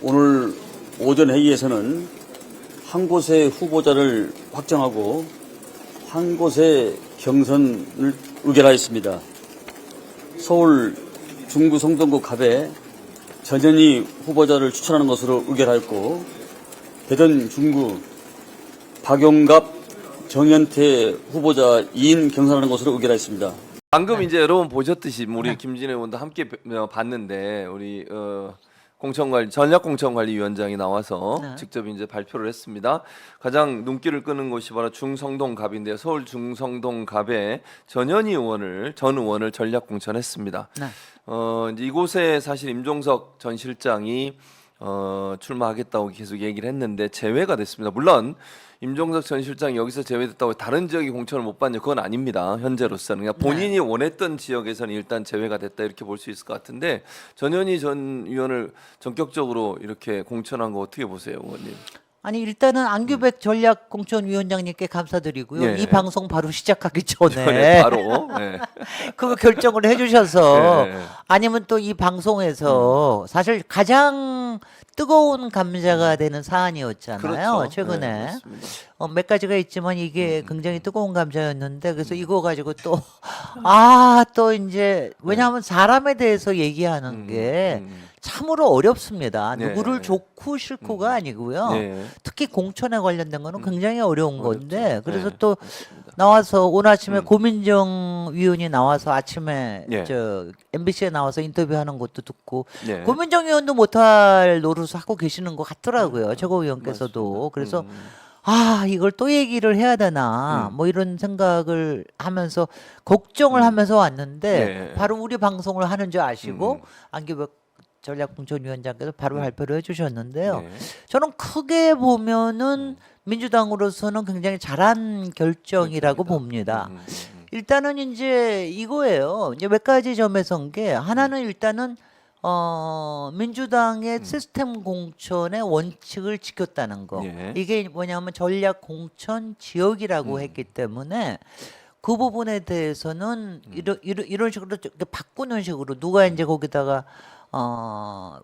오늘 오전 회의에서는 한 곳의 후보자를 확정하고 한 곳의 경선을 의결하였습니다. 서울 중구 성동구 갑에 전현희 후보자를 추천하는 것으로 의결하였고, 대전 중구 박용갑 정현태 후보자 2인 경선하는 것으로 의결하였습니다. 방금 이제 여러분 보셨듯이 우리 김진애 의원도 함께 봤는데 우리 전략공천관리위원장이 나와서 직접 이제 발표를 했습니다. 가장 눈길을 끄는 곳이 바로 중성동갑인데요. 서울 중성동갑에 전현희 전 의원을 전략공천했습니다. 이제 이곳에 사실 임종석 전 실장이 출마하겠다고 계속 얘기를 했는데 제외가 됐습니다. 물론 임종석 전 실장이 여기서 제외됐다고 다른 지역이 공천을 못 받냐, 그건 아닙니다. 현재로서는 그냥 본인이 원했던 지역에서는 일단 제외가 됐다 이렇게 볼 수 있을 것 같은데, 전현희 전 의원을 전격적으로 이렇게 공천한 거 어떻게 보세요, 의원님? 아니 일단은 안규백 전략공천위원장님께 감사드리고요. 예. 이 방송 바로 시작하기 전에 전에 바로 그거 결정을 해주셔서 예. 아니면 또 이 방송에서 사실 가장 뜨거운 감자가 되는 사안이었잖아요. 그렇죠. 최근에 네, 맞습니다. 몇 가지가 있지만 이게 굉장히 뜨거운 감자였는데, 그래서 이거 가지고 또 또 이제 왜냐하면 사람에 대해서 얘기하는 게 참으로 어렵습니다. 네. 누구를 좋고 싫고가 아니고요. 네. 특히 공천에 관련된 거는 굉장히 어려운 건데, 그래서 네, 또 맞습니다. 나와서 오늘 아침에 고민정 위원이 나와서 아침에 네. 저 MBC에 나와서 인터뷰하는 것도 듣고 네. 고민정 위원도 못할 노릇을 하고 계시는 것 같더라고요. 최고위원께서도. 그래서 이걸 또 얘기를 해야 되나 뭐 이런 생각을 하면서 걱정을 하면서 왔는데 네. 바로 우리 방송을 하는 줄 아시고 안규백 전략공천위원장께서 바로 발표를 해주셨는데요. 네. 저는 크게 보면은 민주당으로서는 굉장히 잘한 결정이라고 봅니다. 일단은 이제 이거예요. 이제 몇 가지 점에서인 게, 하나는 일단은 민주당의 시스템 공천의 원칙을 지켰다는 거. 예. 이게 뭐냐면 전략 공천 지역이라고 했기 때문에 그 부분에 대해서는 이런 식으로 바꾸는 식으로 누가 이제 거기다가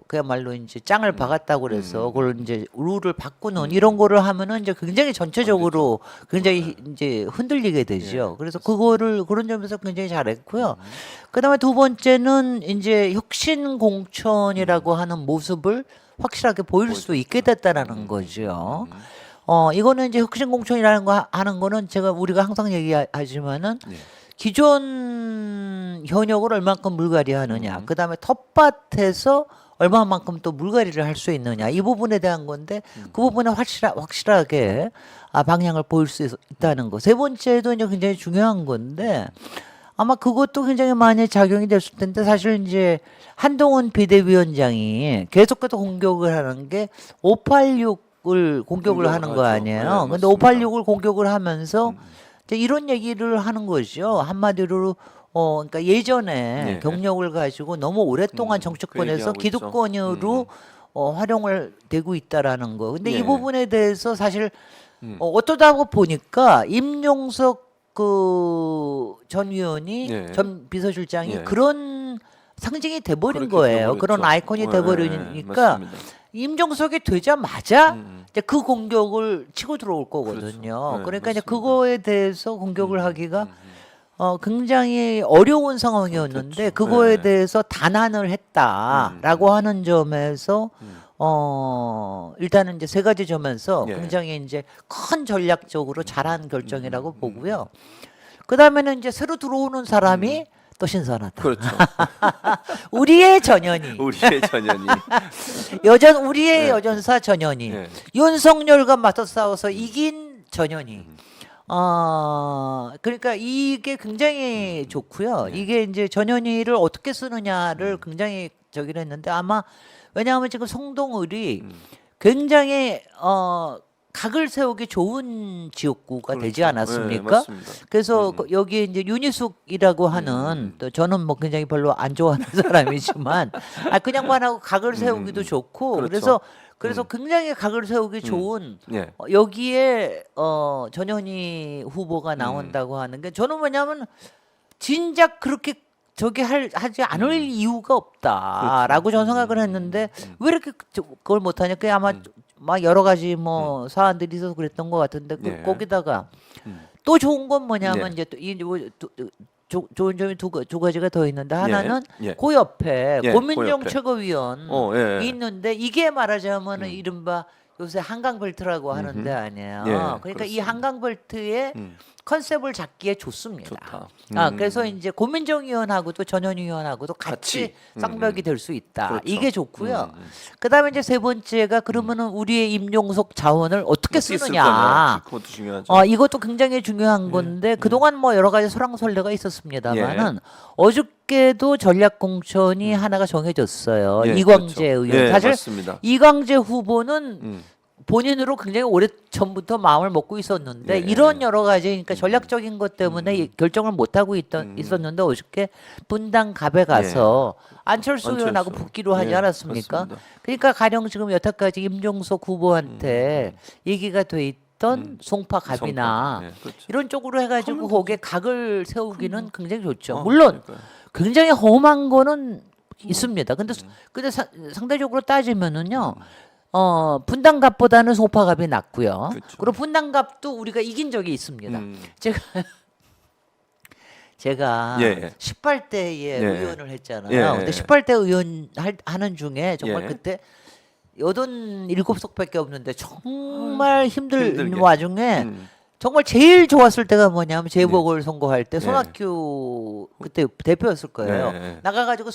그야말로 이제 짱을 박았다고 그래서 그걸 이제 룰을 바꾸는 이런 거를 하면은 이제 굉장히 전체적으로 굉장히 이제 흔들리게 되죠. 그래서 그거를 그런 점에서 굉장히 잘했고요. 그다음에 두 번째는 이제 혁신 공천이라고 하는 모습을 확실하게 보일 수 있게 됐다라는 거죠. 이거는 이제 혁신 공천이라는 거 하는 거는 우리가 항상 얘기하지만은 기존 현역을 얼마만큼 물갈이하느냐, 그 다음에 텃밭에서 얼마만큼 또 물갈이를 할 수 있느냐, 이 부분에 대한 건데 그 부분에 확실하게 방향을 보일 수 있다는 거. 세 번째도 이제 굉장히 중요한 건데 아마 그것도 굉장히 많이 작용이 됐을 텐데, 사실 이제 한동훈 비대위원장이 계속해서 공격을 하는 게 586을 공격을 하는 거 아니에요. 근데 586을 공격을 하면서 이런 얘기를 하는 거죠. 한마디로 그러니까 예전에 경력을 가지고 너무 오랫동안 정치권에서 그 얘기하고 기득권으로 활용을 되고 있다라는 거. 근데 이 부분에 대해서 사실 어떠다 보니까 임용석 전 위원이 전 비서실장이 그런 상징이 돼버린 거예요. 그런 아이콘이 돼버리니까 임종석이 되자마자 이제 그 공격을 치고 들어올 거거든요. 그러니까 이제 그거에 대해서 공격을 하기가 굉장히 어려운 상황이었는데 그거에 대해서 단안을 했다라고 하는 점에서 일단은 이제 세 가지 점에서 굉장히 이제 큰 전략적으로 잘한 결정이라고 보고요. 그 다음에는 이제 새로 들어오는 사람이 또 신선하다. 그렇죠. 우리의 전현희. 우리의 여전사 전현희. 윤석열과 맞서 싸워서 이긴 전현희. 그러니까 이게 굉장히 좋고요. 이게 이제 전현희를 어떻게 쓰느냐를 굉장히 저기를 했는데, 아마 왜냐하면 지금 성동을이 굉장히 각을 세우기 좋은 지역구가 되지 않았습니까? 그래서 여기 이제 윤희숙이라고 하는, 또 저는 뭐 굉장히 별로 안 좋아하는 사람이지만 그냥 만하고 각을 세우기도 좋고, 그래서 굉장히 각을 세우기 좋은 여기에 전현희 후보가 나온다고 하는 게, 저는 왜냐하면 진작 그렇게 저기 하지 않을 이유가 없다라고 저는 생각을 했는데 왜 이렇게 그걸 못하냐? 그게 아마 막 여러 가지 뭐 사안들이 있어서 그랬던 것 같은데 예. 거기다가 또 좋은 건 뭐냐면 네. 이제 또 좋은 점이 두 가지가 더 있는데 하나는 예. 그 옆에 예, 고민정 그 옆에. 최고위원이 예. 있는데 이게 말하자면은 이른바 요새 한강벨트라고 하는데 아니에요. 예, 그러니까 이 그렇습니다. 한강벨트의 컨셉을 잡기에 좋습니다. 좋다. 그래서 이제 고민정 의원하고도 전현 의원하고도 같이 같이. 쌍벽이 될 수 있다. 그렇죠. 이게 좋고요. 그다음에 이제 세 번째가 그러면은 우리의 임종석 자원을 어떻게 어떻게 쓸 거냐. 쓰느냐. 그것도 중요하죠. 이것도 굉장히 중요한 건데 그동안 뭐 여러 가지 설왕설래가 있었습니다만은 어저께도 전략 공천이 하나가 정해졌어요. 예, 이광재 그렇죠. 의원. 예, 사실 맞습니다. 이광재 후보는 본인으로 굉장히 오래 전부터 마음을 먹고 있었는데 예. 이런 여러 가지 그러니까 전략적인 것 때문에 결정을 못 하고 있었는데 어저께 분당갑에 가서 안철수 의원하고 안철수. 붙기로 하지 예, 않았습니까? 그렇습니다. 그러니까 가령 지금 여태까지 임종석 후보한테 얘기가 돼 있던 송파갑이나 송파. 예, 그렇죠. 이런 쪽으로 해가지고 거기에 각을 세우기는 굉장히 좋죠. 어, 물론 그러니까요. 굉장히 험한 거는 있습니다. 근데 상대적으로 따지면은요. 분당갑보다는 송파갑이 낫고요. 그렇죠. 그리고 분당갑도 우리가 이긴 적이 있습니다. 제가 예. 18대에 예. 의원을 했잖아요. 예. 근데 18대 의원 하는 중에 정말 예. 그때 87석밖에 없는데 정말 힘든 힘들게. 와중에 정말 제일 좋았을 때가 뭐냐면 네. 재보궐 선거할 때 손학규 그때 대표였을 거예요. 네. 나가가지고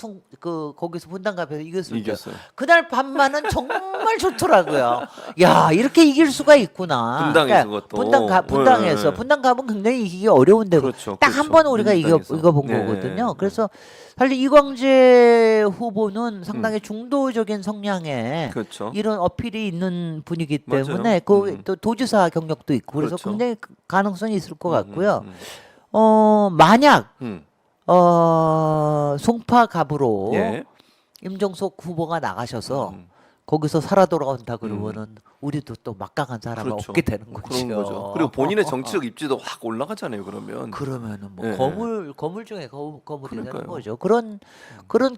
거기서 분당갑에서 이겼을 때 이겼어요. 그날 밤만은 정말 좋더라고요. 야 이렇게 이길 수가 있구나. 분당에서 그것도. 분당에서 네. 분당갑은 굉장히 이기기 어려운데 그렇죠, 딱 한 그렇죠. 번 우리가 민주당에서. 이겨본 네. 거거든요. 그래서 사실 이광재 후보는 상당히 중도적인 성향의 그렇죠. 이런 어필이 있는 분이기 맞아요. 때문에 또 도지사 경력도 있고 그래서 그렇죠. 굉장히 가능성이 있을 것 같고요. 음. 만약 음. 송파갑으로 예. 임종석 후보가 나가셔서 거기서 살아 돌아온다 그러면은 우리도 또 막강한 사람을 그렇죠. 얻게 되는 거죠. 그런 거죠. 그리고 본인의 정치적 입지도 확 올라가잖아요. 그러면. 그러면은 뭐 예. 거물 중에 거물이 되는 그러니까요. 거죠. 그런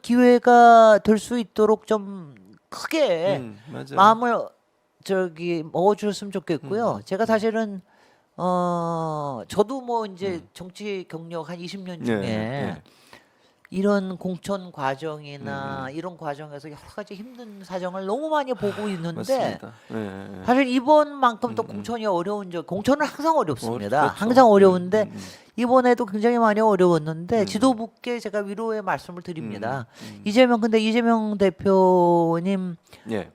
기회가 될 수 있도록 좀 크게 맞아요. 마음을 먹어주셨으면 좋겠고요. 제가 사실은 저도 뭐 이제 정치 경력 한 20년 중에 예. 이런 공천 과정이나 이런 과정에서 여러 가지 힘든 사정을 너무 많이 보고 있는데 맞습니다. 예. 사실 이번만큼 또 공천이 공천은 항상 어렵습니다. 그렇죠. 항상 어려운데 이번에도 굉장히 많이 어려웠는데 지도부께 제가 위로의 말씀을 드립니다. 근데 이재명 대표님 예.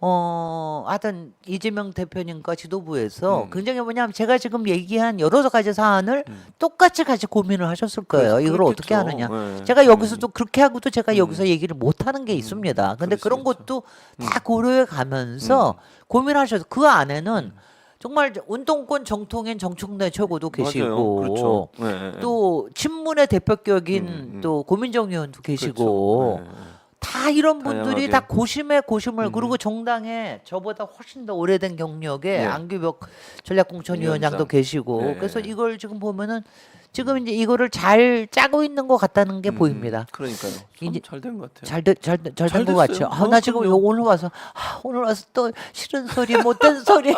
하여튼 이재명 대표님과 지도부에서 굉장히 뭐냐면 제가 지금 얘기한 여러 가지 사안을 똑같이 같이 고민을 하셨을 거예요. 이걸 어떻게 그렇겠죠. 하느냐. 예. 제가 여기서도 그렇게 하고도 제가 여기서 얘기를 못 하는 게 있습니다. 근데 그럴 그런 수 있죠. 것도 다 고려해 가면서 고민하셔서 그 안에는 정말 운동권 정통인 정청래 최고도 계시고 맞아요. 그렇죠. 예. 또 친문의 대표격인 또 고민정 의원도 계시고 그렇죠. 예. 다 이런 분들이 다양하게. 다 고심에 고심을 그리고 정당에 저보다 훨씬 더 오래된 경력의 네. 안규벽 전략공천위원장도 위원장. 계시고 네. 그래서 이걸 지금 보면은 지금 이제 이거를 잘 짜고 있는 것 같다는 게 보입니다. 그러니까요. 이제 잘 된 것 같아요. 잘 된 것 됐어요. 같죠. 나 지금 그럼요. 오늘 와서 또 싫은 소리 못된 소리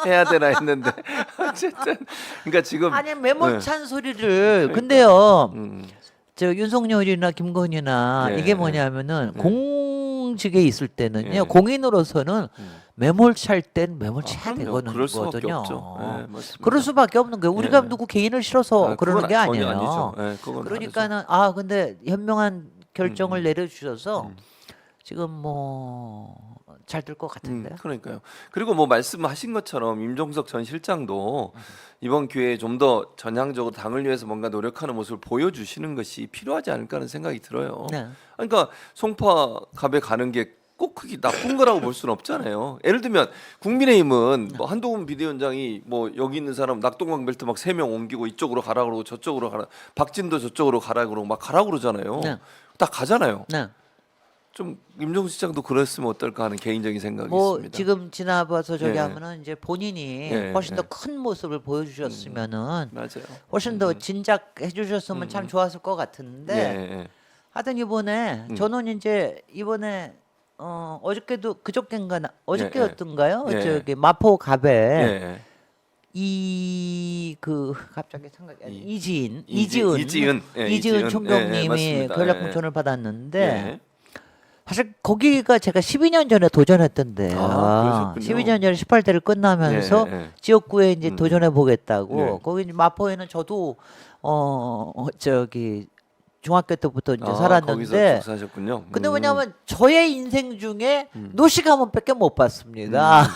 해야 되나 했는데 어쨌든 그러니까 지금 아니 매몰찬 소리를 근데요. 저 윤석열이나 김건희나 네. 이게 뭐냐면은 공직에 있을 때는요 네. 공인으로서는 매몰찰 땐 매몰차야 그럼요. 되거든요. 그럴 수밖에 없죠. 네, 맞습니다. 그럴 수밖에 없는 거예요. 우리가 네. 누구 개인을 싫어서 그러는 그건 게 전혀 아니에요. 아니죠. 네, 그건 그러니까는 근데 현명한 결정을 내려주셔서 지금 뭐 잘 될 것 같은데요. 그러니까요. 그리고 뭐 말씀하신 것처럼 임종석 전 실장도 이번 기회에 좀 더 전향적으로 당을 위해서 뭔가 노력하는 모습을 보여주시는 것이 필요하지 않을까 하는 생각이 들어요. 네. 그러니까 송파갑에 가는 게 꼭 그게 나쁜 거라고 볼 수는 없잖아요. 예를 들면 국민의힘은 뭐 한동훈 비대위원장이 뭐 여기 있는 사람 낙동강 벨트 막 3명 옮기고 이쪽으로 가라 그러고 저쪽으로 가라 박진도 저쪽으로 가라 그러고 막 가라 그러잖아요. 네. 다 가잖아요. 네. 좀 임종석 시장도 그랬으면 어떨까 하는 개인적인 생각이 뭐 있습니다. 지금 지나봐서 저기 네. 하면은 이제 본인이 네, 훨씬 네. 더 큰 모습을 보여주셨으면은 맞아요. 훨씬 더 진작해 주셨으면 참 좋았을 것 같은데 예, 예. 하여튼 이번에 저는 이제 이번에 어저께도 그저께인가 어저께였던가요? 예. 저기 마포갑에 예. 갑자기 생각이 안 나. 이지은. 이지은 예, 이지은 예, 총경님이 맞습니다. 전략 예. 공천을 받았는데 예. 사실 거기가 제가 12년 전에 도전했던데요. 아, 그러셨군요. 12년 전에 18대를 끝나면서 예, 예. 지역구에 이제 도전해 보겠다고. 예. 거기 이제 마포에는 저도 저기 중학교 때부터 이제 거기서 살았는데. 쭉 사셨군요. 근데 왜냐하면 저의 인생 중에 노시 가문밖에 못 봤습니다.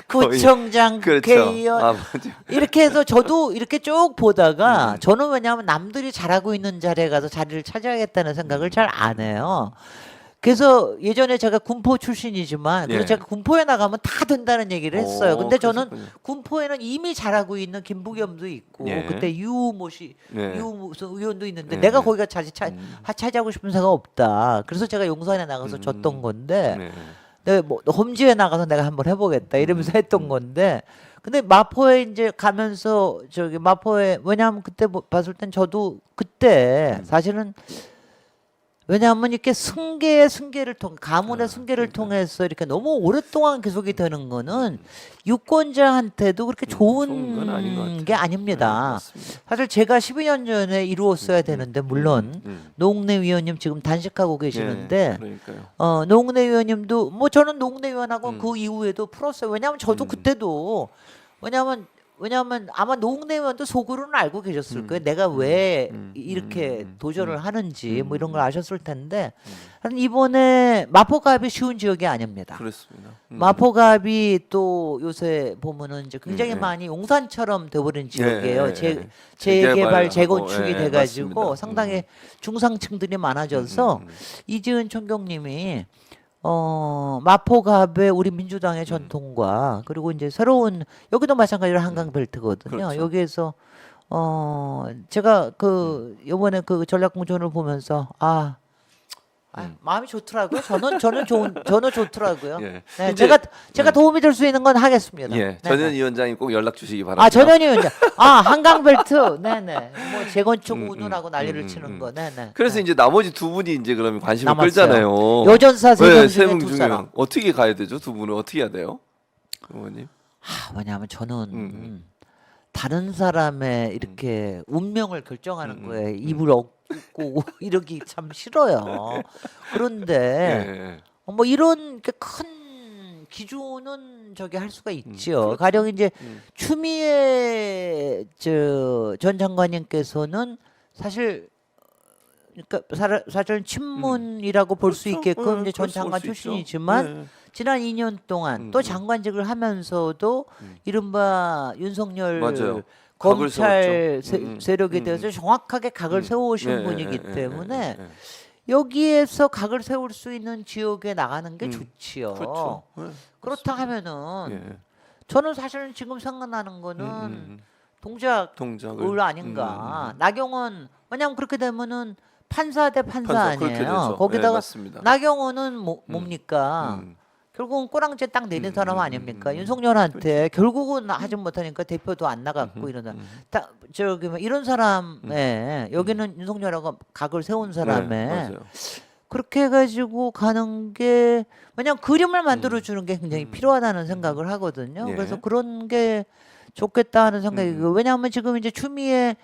구청장, 그렇죠. 국회의원 아, 맞아요. 이렇게 해서 저도 이렇게 쭉 보다가 저는 왜냐하면 남들이 잘하고 있는 자리에 가서 자리를 차지하겠다는 생각을 잘 안 해요. 그래서 예전에 제가 군포 출신이지만 그래서 예. 제가 군포에 나가면 다 된다는 얘기를 했어요. 근데 저는 그러셨군요. 군포에는 이미 잘하고 있는 김부겸도 있고 예. 그때 유모씨 예. 유 무슨 의원도 있는데 예. 내가 거기가 차지하고 싶은 생각 없다. 그래서 제가 용산에 나가서 졌던 건데 네. 내가 뭐 험지에 나가서 내가 한번 해보겠다 이러면서 했던 건데 근데 마포에 이제 가면서 저기 마포에 왜냐하면 그때 봤을 땐 저도 그때 사실은 왜냐하면 이렇게 승계를 통해 가문의 승계를 통해서 이렇게 너무 오랫동안 계속이 되는 거는 유권자한테도 그렇게 좋은 건 아닌 것 좋은 같아요. 게 아닙니다. 네, 맞습니다. 사실 제가 12년 전에 이루었어야 되는데 물론 노웅래 위원님 지금 단식하고 계시는데 그러니까요. 노웅래 위원님도 뭐 저는 노웅래 위원하고 그 이후에도 풀었어요. 왜냐하면 저도 그때도 왜냐하면 아마 노웅래 의원도 속으로는 알고 계셨을 거예요. 내가 왜 이렇게 도전을 하는지 뭐 이런 걸 아셨을 텐데 하여튼 이번에 마포갑이 쉬운 지역이 아닙니다. 그렇습니다. 마포갑이 또 요새 보면은 이제 굉장히 예. 많이 용산처럼 돼버린 지역이에요. 예, 예, 예. 재개발, 재개발하고, 재건축이 예, 돼가지고 맞습니다. 상당히 중상층들이 많아져서 이지은 총경님이 마포갑의 우리 민주당의 전통과 그리고 이제 새로운 여기도 마찬가지로 한강 벨트거든요. 그렇죠. 여기에서 제가 요번에 그 전략 공천을 보면서 마음이 좋더라고요. 저는 좋더라고요. 예. 네, 이제- 제가 도움이 될 수 있는 건 하겠습니다. 예, 네, 전현 네. 위원장님 꼭 연락 주시기 바랍니다. 전현희 위원장. 한강벨트. 네네. 뭐 재건축 운운하고 난리를 치는 거. 네네. 그래서 네. 이제 나머지 두 분이 이제 그러면 관심을 남았어요. 끌잖아요. 여전사 세 명 중에 명 두 중에 사람. 어떻게 가야 되죠? 두 분은 어떻게 해야 돼요, 의원님? 왜냐하면 저는 다른 사람의 이렇게 운명을 결정하는 거에 입을 얻고 이러기 참 싫어요. 그런데 예. 뭐 이런 큰 기준은 저기 할 수가 있죠. 가령 이제 추미애 전 장관님께서는 사실 그러니까 사실은 친문이라고 볼 수 있게끔 이제 전 장관 출신이지만 지난 2년 동안 또 장관직을 하면서도 이른바 윤석열 맞아요. 검찰 세웠죠. 세력에 대해서 정확하게 각을 세워오신 예, 분이기 예, 예, 때문에 예, 예. 여기에서 각을 세울 수 있는 지역에 나가는 게 좋지요. 그렇죠. 그렇다 하면은 예. 저는 사실은 지금 생각나는 거는 동작 동작을 을 아닌가. 나경원 왜냐하면 그렇게 되면은 판사 대 판사 그렇게 아니에요. 되죠. 거기다가 네, 맞습니다. 나경원은 뭡니까? 결국은 꼬랑지 딱 내린 사람 아닙니까? 윤석열한테 결국은 하지 못하니까 대표도 안 나갔고 이러나 저기 뭐 이런 사람에 여기는 윤석열하고 각을 세운 사람에 네, 맞아요. 그렇게 해가지고 가는 게 왜냐면 그림을 만들어 주는 게 굉장히 필요하다는 생각을 하거든요. 예. 그래서 그런 게 좋겠다 하는 생각이고 왜냐하면 지금 이제 추미애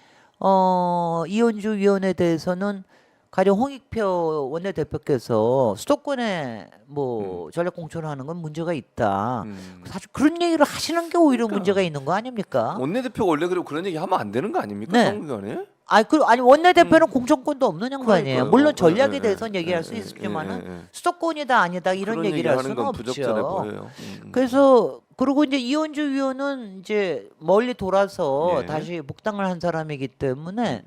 이현주 위원에 대해서는 가령 홍익표 원내대표께서 수도권에 뭐 전략 공천을 하는 건 문제가 있다. 사실 그런 얘기를 하시는 게 오히려 문제가 있는 거 아닙니까? 원내대표가 원래 그리고 그런 얘기 하면 안 되는 거 아닙니까? 네. 선거관에? 아니 원내대표는 공천권도 없는 양반이에요. 그러니까요. 물론 전략에 예, 대해서는 예, 얘기할 예, 수 예, 있지만은 예, 예. 수도권이다 아니다 이런 그런 얘기를 할 하는 수는 건 부적절해 없죠. 보여요. 그래서 그리고 이제 이현주 위원은 이제 멀리 돌아서 예. 다시 복당을 한 사람이기 때문에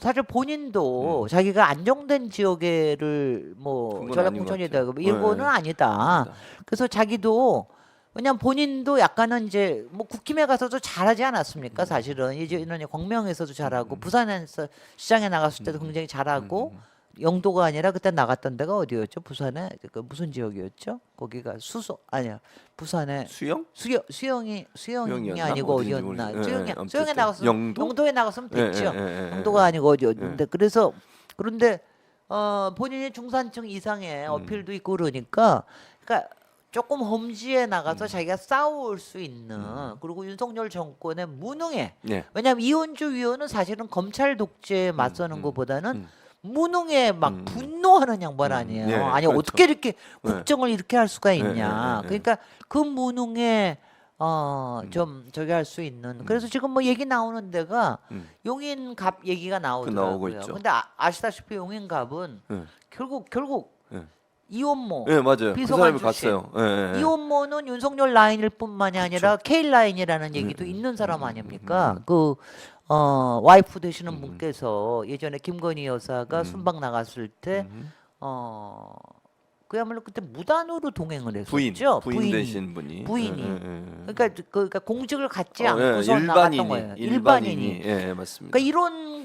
사실 본인도 자기가 안정된 지역에를 뭐 그건 전략 아닌 것 공천이다 같아요. 이런 거는 네. 아니다. 아니다. 그래서 자기도 왜냐면 본인도 약간은 이제 뭐 국힘에 가서도 잘하지 않았습니까? 사실은 이제 광명에서도 잘하고 부산에서 시장에 나갔을 때도 굉장히 잘하고 영도가 아니라 그때 나갔던 데가 어디였죠? 부산에 그 무슨 지역이었죠? 거기가 수소 아니야. 부산에 수영? 수영이 수영이었나? 아니고 어딘지 어디였나? 모르겠- 수영이 아무튼 수영에 나갔으면 영도? 영도에 나갔으면 됐죠. 예. 영도가 아니고 어디였는데 그래서 그런데 본인이 중산층 이상의 어필도 있고 그러니까 조금 험지에 나가서 자기가 싸울 수 있는 그리고 윤석열 정권의 무능해. 예. 왜냐하면 이현주 위원은 사실은 검찰 독재에 맞서는 것보다는 무능에 막 분노하는 양반 아니에요. 예, 아니 그렇죠. 어떻게 이렇게 국정을 이렇게 할 수가 있냐. 예. 그러니까 그 무능에 좀 저기 할 수 있는. 그래서 지금 뭐 얘기 나오는 데가 용인갑 얘기가 나오고 나오더라고요. 있죠. 근데 아시다시피 용인갑은 결국 예. 이원모 예, 맞아요. 그 비서관 사람이 출신. 갔어요. 예. 이원모는 윤석열 라인일 뿐만이 아니라 K 라인이라는 얘기도 있는 사람 아닙니까? 그 와이프 되시는 분께서 예전에 김건희 여사가 순방 나갔을 때 그야말로 그때 무단으로 동행을 했었죠. 부인 되신 분이. 부인이. 예. 그러니까 공직을 갖지 예, 않고서 나갔던 거예요. 일반인이. 예, 맞습니다. 그러니까 이런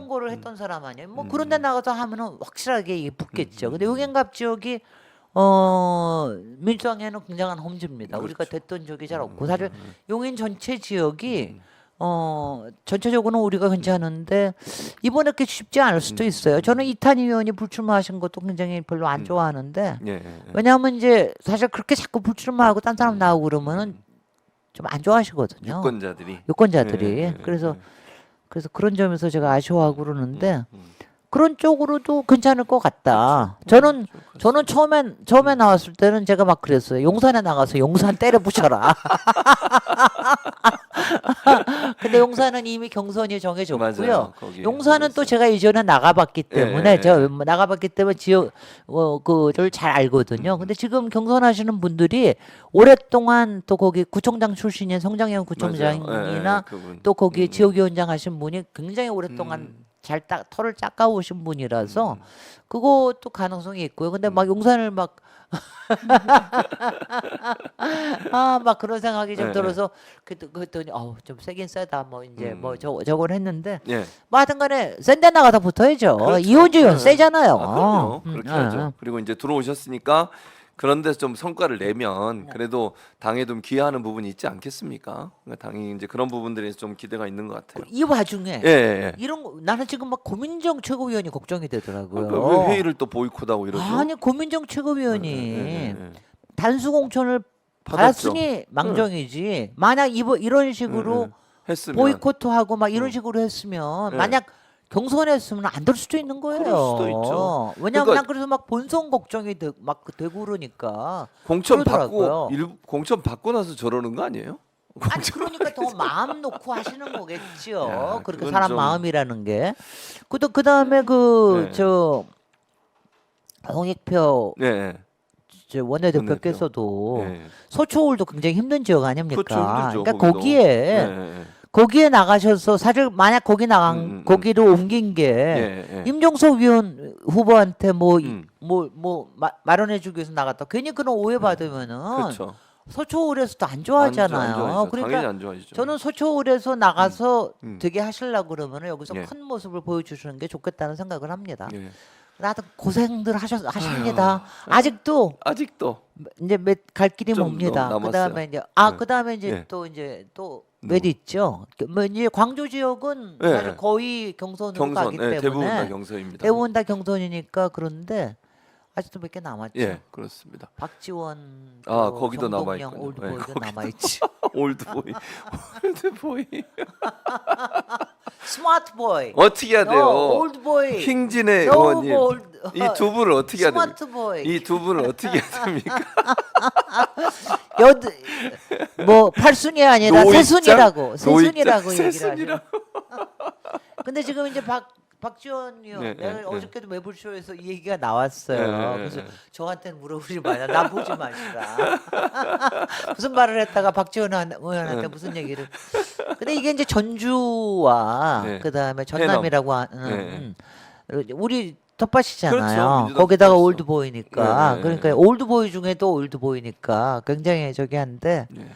거를 했던 사람 아니에요. 뭐 그런 데 나가서 하면은 확실하게 이게 붙겠죠. 근데 용인갑 지역이 민주당에는 굉장한 험지입니다. 우리가 됐던 적이 잘 없고 사실 용인 전체 지역이 전체적으로는 우리가 괜찮은데 이번에 그렇게 쉽지 않을 수도 있어요. 저는 이탄희 의원이 불출마하신 것도 굉장히 별로 안 좋아하는데 왜냐하면 이제 사실 그렇게 자꾸 불출마하고 딴 사람 나오고 그러면은 좀 안 좋아하시거든요. 유권자들이. 그래서 그런 점에서 제가 아쉬워하고 그러는데 그런 쪽으로도 괜찮을 것 같다. 저는 처음에 나왔을 때는 제가 막 그랬어요. 용산에 나가서 용산 때려 부셔라. 근데 용산은 이미 경선이 정해졌고요. 맞아요. 거기 용산은 또 제가 이전에 나가봤기 때문에 예. 저 나가봤기 때문에 지역 그를 잘 알거든요. 근데 지금 경선하시는 분들이 오랫동안 또 거기 구청장 출신인 성장현 구청장이나 그분. 또 거기 지역위원장 하신 분이 굉장히 오랫동안 털을 닦아오신 분이라서 그것도 가능성이 있고요. 근데 막 용산을 막 막 그런 생각이 좀 들어서 그랬더니 좀 세긴 세다 뭐 이제 뭐 저걸 했는데 예. 뭐 하여튼간에 센 데 나가다 붙어야죠. 그렇죠. 이혼주 의원 세잖아요. 그럼요. 그렇게 하죠. 그리고 이제 들어오셨으니까 그런 데서 좀 성과를 내면 그래도 당에 좀 기여하는 부분이 있지 않겠습니까? 그러니까 당이 이제 그런 부분들에서 좀 기대가 있는 것 같아요. 이 와중에 예. 이런 거 나는 지금 막 고민정 최고위원이 걱정이 되더라고요. 그러니까 왜 회의를 또 보이콧하고 이러죠? 아니 고민정 최고위원이 예. 단수 공천을 받았죠. 받았으니 망정이지. 만약 이런 식으로 했으면 보이콧하고 막 이런 식으로 했으면 예. 만약 경선했으면 안 될 수도 있는 거예요. 그럴 수도 있죠. 왜냐하면 그러니까 난 그래서 막 본선 걱정이 막 되고 그러니까. 공천 그러더라고요. 공천 받고 나서 저러는 거 아니에요? 아니 그러니까 더 마음 놓고 하시는 거겠죠. 야, 그렇게 그건 사람 좀- 마음이라는 게. 그다음에 홍익표 네. 저 원내대표께서도 네. 서초울도 굉장히 힘든 지역 아닙니까? 그렇죠, 힘들죠, 그러니까 거기도. 거기에 네. 거기에 나가셔서 사실 만약 거기 나간 거기로 옮긴 게 예. 임종석 위원 후보한테 음. 마련해주기 위해서 나갔다. 괜히 그런 오해 받으면은 그렇죠. 서초울에서도 안 좋아하잖아요. 안 좋아하죠. 그러니까 당연히 안 좋아하죠. 저는 서초울에서 나가서 음. 되게 하시려고 그러면은 여기서 예. 큰 모습을 보여주시는 게 좋겠다는 생각을 합니다. 예. 나도 고생들 하십니다. 아직도 이제 갈 길이 좀 멉니다. 남았어요. 그다음에 이제 네. 그다음에 예. 또 몇 있죠. 뭐 이제 광주 지역은 예. 사실 거의 경선으로 가기 때문에 대부분 다 경선입니다. 대부분 다 경선이니까 그런데 아직도 몇 개 남았죠. 예, 그렇습니다. 박지원, 거기도 정동영, 남아있군요. 올드보이가 거기도 남아있지. 올드보이. 스마트보이. 어떻게 해야 돼요? 올드보이. 킹진의 No 의원님. old- 이 두 분을 어떻게 해야 됩니까? 스마트보이. 이 두 분을 어떻게 해야 됩니까? 팔순이 아니라 노익장? 세순이라고 세순이라고 노익장? 얘기를 세순이라고. 하죠. 근데 지금 이제 박지원 의원 네, 내가 네, 어저께도 매불쇼에서 이 얘기가 나왔어요. 네, 그래서 저한테는 물어보지 마라. 나 보지 마시라. 무슨 말을 했다가 박지원 의원한테 무슨 얘기를. 근데 이게 이제 전주와 네. 그다음에 전남이라고 하는 우리 텃밭이잖아요. 그렇죠. 민주당 거기다가 텃밭이죠. 올드보이니까. 네. 그러니까 올드보이 중에도 올드보이니까 굉장히 저기 한데 네.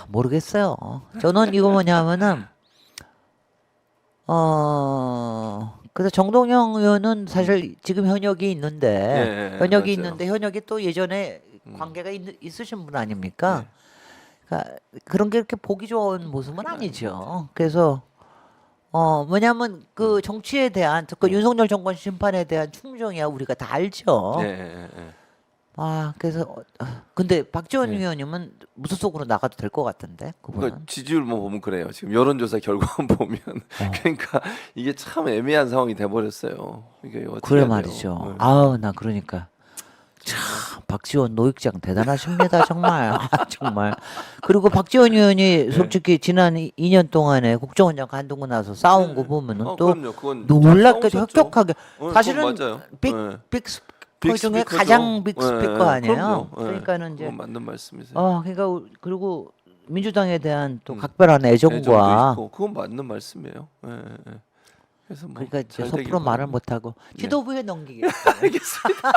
모르겠어요. 저는 이거 뭐냐면은 그래서 정동영 의원은 사실 지금 현역이 있는데 예, 현역이 맞아요. 있는데 현역이 또 예전에 관계가 있으신 분 아닙니까? 그러니까 그런 게 이렇게 보기 좋은 모습은 아니죠. 그래서 뭐냐면 그 정치에 대한 그 윤석열 정권 심판에 대한 충정이야 우리가 다 알죠. 예, 예, 예. 아 그래서 근데 박지원 예. 의원님은 무소속으로 나가도 될 것 같은데 그분은. 그러니까 지지율만 보면 그래요. 지금 여론조사 결과만 보면 그러니까 이게 참 애매한 상황이 돼버렸어요. 이게 어떻게 그래 해야 돼요? 말이죠. 네. 아우 나 그러니까 참 박지원 노익장 대단하십니다 정말. 아, 정말. 그리고 박지원 의원이 솔직히 지난 2년 동안에 국정원장 관두고 나서 싸운 거 보면은 또 그럼요. 그건 놀랍게도 싸우셨죠. 혁혁하게 그건 사실은 맞아요. 빅 네. 스피커 중에 빅스피커죠. 가장 빅 예, 스피커 예, 아니에요. 그럼요. 예. 그러니까는 이제 그건 맞는 말씀이세요. 그러니까 그리고 민주당에 대한 또 각별한 애정과 애정도 있고 그건 맞는 말씀이에요. 예, 예, 예. 그래서 뭐 그러니까 이제 잘 되길 섣부로 말을 바랍니다. 못 하고 지도부에 넘기겠습니다. 알겠습니다.